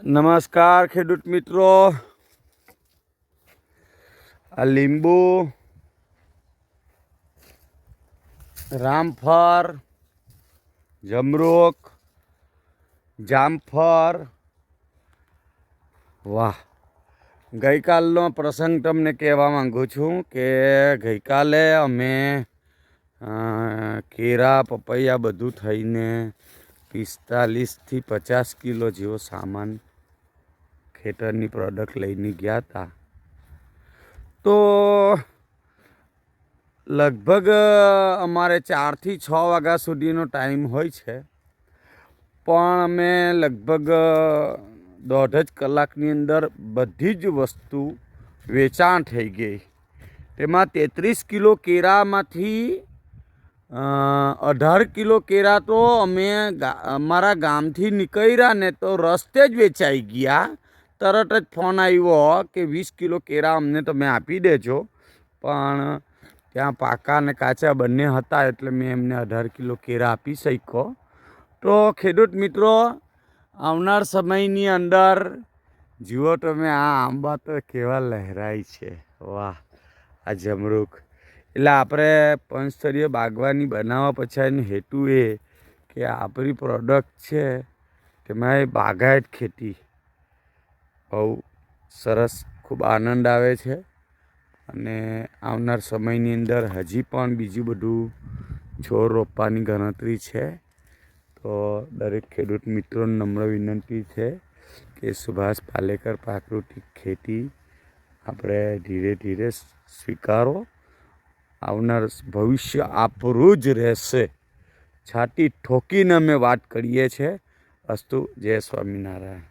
નમસ્કાર ખેડૂત મિત્રો. આ લીંબુ, રામફળ, જમરૂખ, જામફળ, વાહ. ગઈકાલનો પ્રસંગ તમને કહેવા માંગુ છું કે ગઈકાલે અમે કેળા, પપૈયા બધું થઈને 45થી 50 કિલો જેવો સામાન ખેતરની પ્રોડક્ટ લઈને ગયા હતા. તો લગભગ અમારે 4થી 6 વાગ્યા સુધીનો ટાઈમ હોય છે, પણ અમે લગભગ 1.5 કલાકની અંદર બધી જ વસ્તુ વેચાણ થઈ ગઈ. તેમાં 33 કિલો કેળામાંથી 18 કિલો કેળા તો અમે અમારા ગામથી નીકળ્યા ને તો રસ્તે જ વેચાઈ ગયા. તરત જ ફોન આવ્યો કે 20 કિલો કેળા અમને તમે આપી દેજો, પણ ત્યાં પાકા અને કાચા બંને હતા એટલે મેં એમને 18 કિલો કેળા આપી શક્યો. તો ખેડૂત મિત્રો, આવનાર સમયની અંદર જુઓ તમે આ આંબા તો કેવા લહેરાય છે, વાહ. આ જમરૂખ એટલે આપણે પંચસ્તરીય બાગવાની બનાવવા પછીનો હેતુ એ કે આપણી પ્રોડક્ટ છે તેમાં એ બાગાયત ખેતી બહુ સરસ, ખૂબ આનંદ આવે છે. અને આવનાર સમયની અંદર હજી પણ બીજું બધું છોડ રોપવાની ગણતરી છે. તો દરેક ખેડૂત મિત્રોને નમ્ર વિનંતી છે કે સુભાષ પાલેકર પ્રાકૃતિક ખેતી આપણે ધીરે ધીરે સ્વીકારો. આવનાર ભવિષ્ય આપણું જ રહેશે. છાતી ઠોકીને અમે વાત કરીએ છીએ. અસ્તુ. જય સ્વામિનારાયણ.